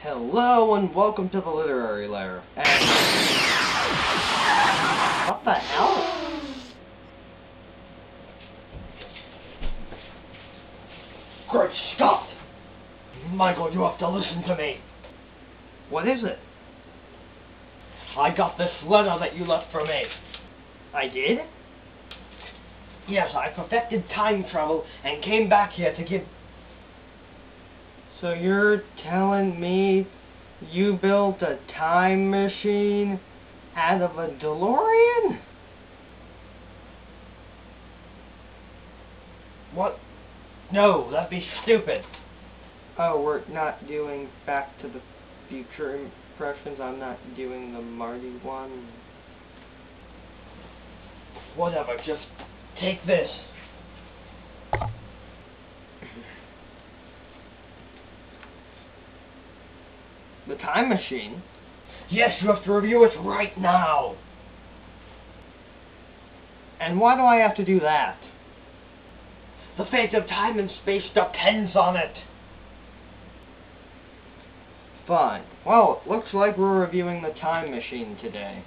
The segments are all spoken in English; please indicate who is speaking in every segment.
Speaker 1: Hello and welcome to the literary lair. And what the hell? Great Scott! Michael, you have to listen to me. What is it? I got this letter that you left for me. I did? Yes, I perfected time travel and came back here to give... So you're telling me you built a time machine out of a DeLorean? What? No, that'd be stupid. Oh, we're not doing Back to the Future impressions. I'm not doing the Marty one. Whatever, just take this. The time machine? Yes, you have to review it right now. And why do I have to do that? The fate of time and space depends on it. Fine. Well, it looks like we're reviewing the time machine today.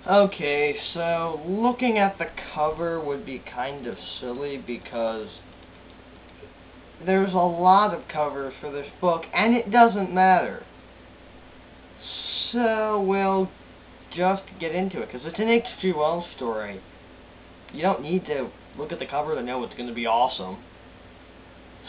Speaker 1: Okay, so looking at the cover would be kind of silly because there's a lot of covers for this book and it doesn't matter. So we'll just get into it because it's an H.G. Wells story. You don't need to look at the cover to know it's going to be awesome.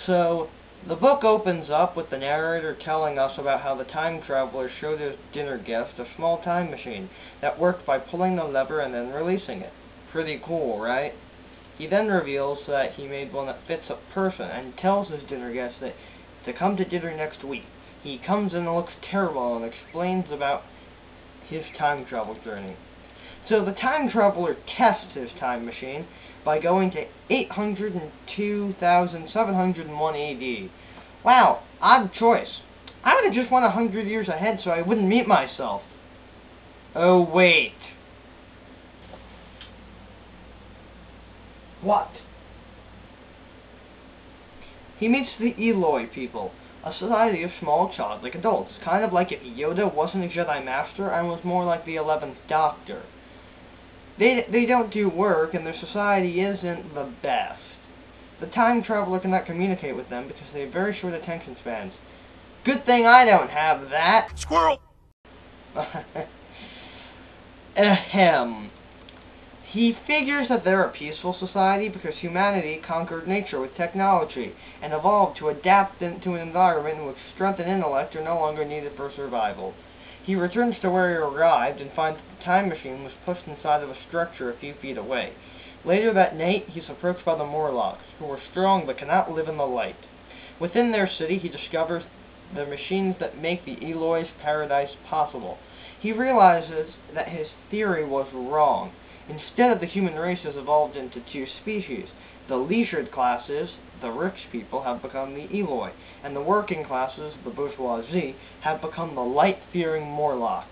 Speaker 1: So the book opens up with the narrator telling us about how the time traveler showed his dinner guest a small time machine that worked by pulling the lever and then releasing it. Pretty cool, right? He then reveals that he made one that fits a person and tells his dinner guest that to come to dinner next week. He comes in and looks terrible and explains about his time travel journey. So the time traveler tests his time machine by going to 802,701 AD. Wow, odd choice. I would have just went 100 years ahead so I wouldn't meet myself. Oh, wait. What? He meets the Eloi people, a society of small childlike adults, kind of like if Yoda wasn't a Jedi Master and was more like the 11th Doctor. They don't do work, and their society isn't the best. The time traveler cannot communicate with them because they have very short attention spans. Good thing I don't have that.
Speaker 2: Squirrel!
Speaker 1: Ahem. He figures that they're a peaceful society because humanity conquered nature with technology and evolved to adapt to an environment in which strength and intellect are no longer needed for survival. He returns to where he arrived and finds that the time machine was pushed inside of a structure a few feet away. Later that night, he's approached by the Morlocks, who are strong but cannot live in the light. Within their city, he discovers the machines that make the Eloi's paradise possible. He realizes that his theory was wrong. Instead of the human race has evolved into two species. The leisured classes, the rich people, have become the Eloi, and the working classes, the bourgeoisie, have become the light-fearing Morlocks.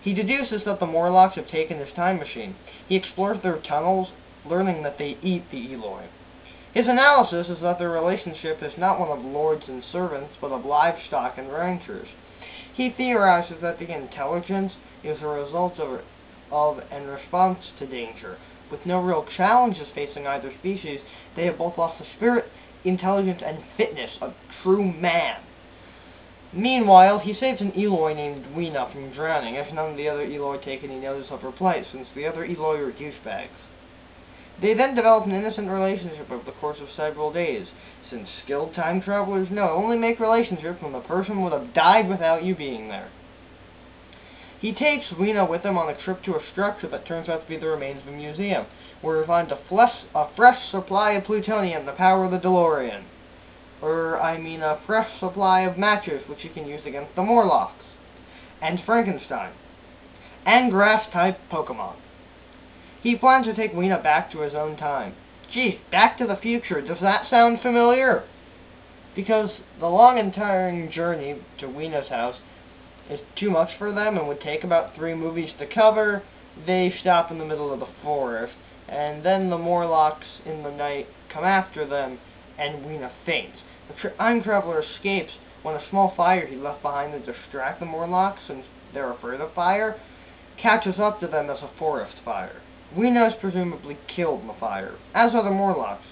Speaker 1: He deduces that the Morlocks have taken his time machine. He explores their tunnels, learning that they eat the Eloi. His analysis is that their relationship is not one of lords and servants, but of livestock and ranchers. He theorizes that the intelligence is a result of and response to danger. With no real challenges facing either species, they have both lost the spirit, intelligence, and fitness of true man. Meanwhile, he saves an Eloi named Weena from drowning, as none of the other Eloi take any notice of her plight, since the other Eloi are douchebags. They then develop an innocent relationship over the course of several days, since skilled time travelers know only make relationships when the person would have died without you being there. He takes Weena with him on a trip to a structure that turns out to be the remains of a museum, where he finds a fresh supply of plutonium to power the DeLorean. A fresh supply of matches which he can use against the Morlocks, and Frankenstein, and grass-type Pokemon. He plans to take Weena back to his own time. Geez, Back to the Future, does that sound familiar? Because the long and tiring journey to Weena's house is too much for them and would take about 3 movies to cover, they stop in the middle of the forest, and then the Morlocks in the night come after them, and Weena faints. The time traveler escapes when a small fire he left behind to distract the Morlocks, since they're afraid of fire, catches up to them as a forest fire. Weena is presumably killed in the fire, as are the Morlocks.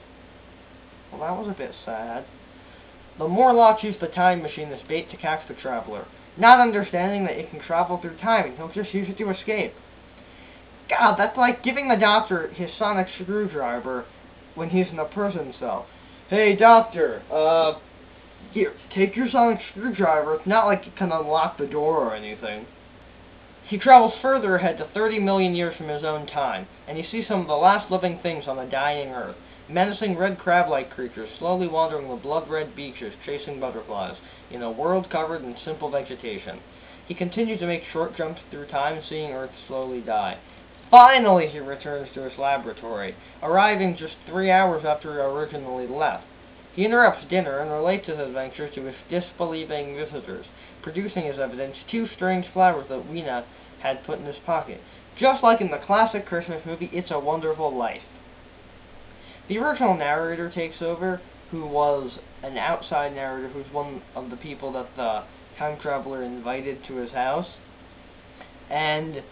Speaker 1: Well, that was a bit sad. The Morlocks use the time machine as bait to catch the traveler, not understanding that it can travel through time and he'll just use it to escape. God, that's like giving the Doctor his sonic screwdriver when he's in a prison cell. Hey, Doctor, here, take your sonic screwdriver. It's not like it can unlock the door or anything. He travels further ahead to 30 million years from his own time, and he sees some of the last living things on the dying Earth. Menacing red crab-like creatures slowly wandering the blood-red beaches, chasing butterflies, in a world covered in simple vegetation. He continues to make short jumps through time, seeing Earth slowly die. Finally, he returns to his laboratory, arriving just 3 hours after he originally left. He interrupts dinner and relates his adventures to his disbelieving visitors, producing as evidence 2 strange flowers that Weena had put in his pocket, just like in the classic Christmas movie It's a Wonderful Life. The original narrator takes over, who was an outside narrator who's one of the people that the time traveler invited to his house, and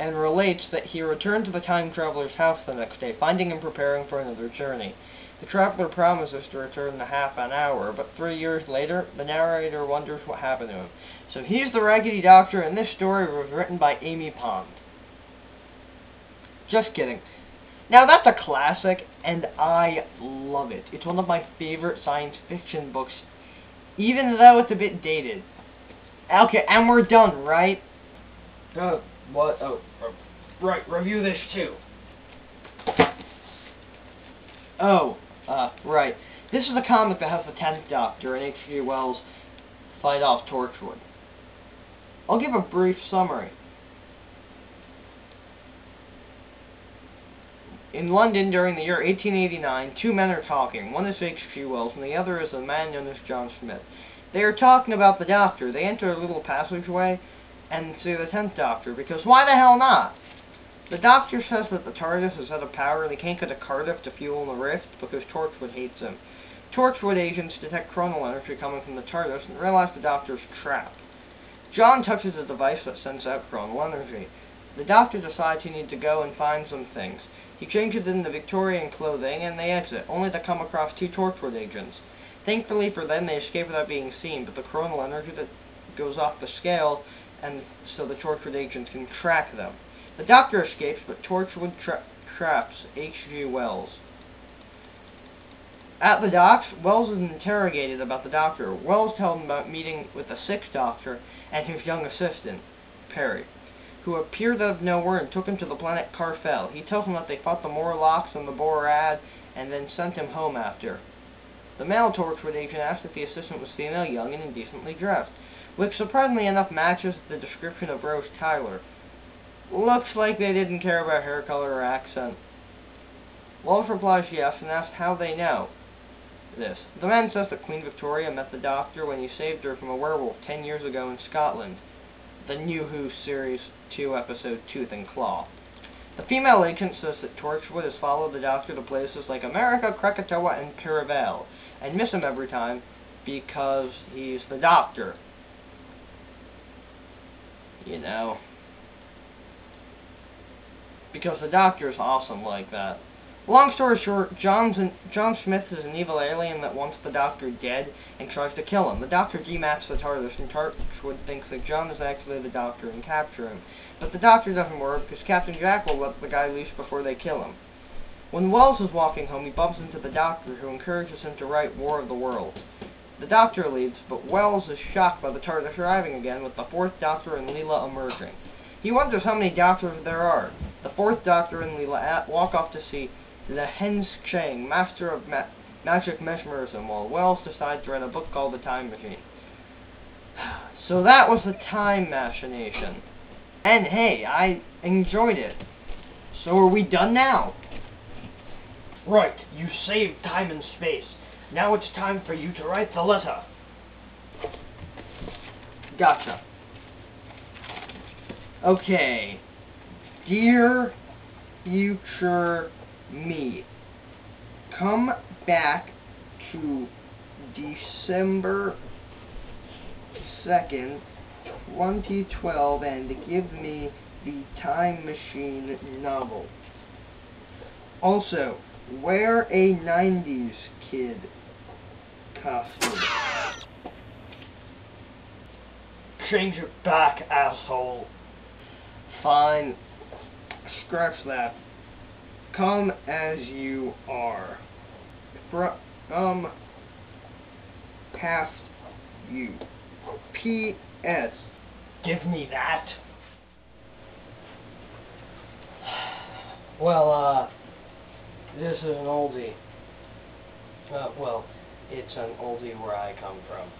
Speaker 1: relates that he returned to the time traveler's house the next day, finding him preparing for another journey. The traveler promises to return in half an hour, but 3 years later, the narrator wonders what happened to him. So he's the Raggedy Doctor, and this story was written by Amy Pond. Just kidding. Now that's a classic, and I love it. It's one of my favorite science fiction books, even though it's a bit dated. Okay, and we're done, right? What? Oh, right, review this too. Right. This is a comic that has the 10th Doctor and H.G. Wells fight off Torchwood. I'll give a brief summary. In London during the year 1889, 2 men are talking. One is H.G. Wells and the other is a man known as John Smith. They are talking about the Doctor. They enter a little passageway and see the 10th Doctor, because why the hell not? The Doctor says that the TARDIS is out of power and he can't go to Cardiff to fuel the rift because Torchwood hates him. Torchwood agents detect chronal energy coming from the TARDIS and realize the Doctor's trapped. John touches a device that sends out chronal energy. The Doctor decides he needs to go and find some things. He changes into Victorian clothing and they exit, only to come across 2 Torchwood agents. Thankfully for them, they escape without being seen, but the chronal energy that goes off the scale, and so the Torchwood agents can track them. The Doctor escapes, but Torchwood traps H.G. Wells. At the docks, Wells is interrogated about the Doctor. Wells tells him about meeting with the 6th Doctor and his young assistant, Perry, who appeared out of nowhere and took him to the planet Carfel. He tells him that they fought the Morlocks and the Borad, and then sent him home after. The male Torchwood agent asked if the assistant was female, young, and indecently dressed, which surprisingly enough matches the description of Rose Tyler. Looks like they didn't care about hair color or accent. Wells replies yes and asks how they know this. The man says that Queen Victoria met the Doctor when he saved her from a werewolf 10 years ago in Scotland. The New Who Series 2 episode Tooth and Claw. The female agent says that Torchwood has followed the Doctor to places like America, Krakatoa, and Caravel, and miss him every time because he's the Doctor. You know. Because the Doctor's awesome like that. Long story short, John Smith is an evil alien that wants the Doctor dead and tries to kill him. The Doctor demats the TARDIS, and Torchwood thinks that John is actually the Doctor and capture him. But the Doctor doesn't work because Captain Jack will let the guy loose before they kill him. When Wells is walking home, he bumps into the Doctor, who encourages him to write War of the Worlds. The Doctor leaves, but Wells is shocked by the TARDIS arriving again, with the Fourth Doctor and Leela emerging. He wonders how many Doctors there are. The Fourth Doctor and Leela walk off to see the Hens Chang, master of magic mesmerism, while Wells decides to write a book called The Time Machine. So that was the Time Machination. And hey, I enjoyed it. So are we done now? Right, you saved time and space. Now it's time for you to write the letter. Gotcha. Okay. Dear future me, come back to December 2nd, 2012 and give me the Time Machine novel. Also, wear a 90s kid costume. Change it back, asshole. Fine. Scratch that. Come as you are. From past you. P.S. Give me that. Well, this is an oldie. Well, it's an oldie where I come from.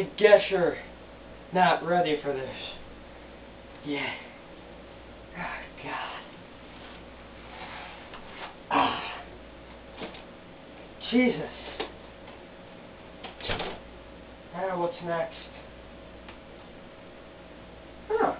Speaker 1: I guess you're not ready for this. Yeah. Oh, God. Ah. Jesus. What's next? Huh.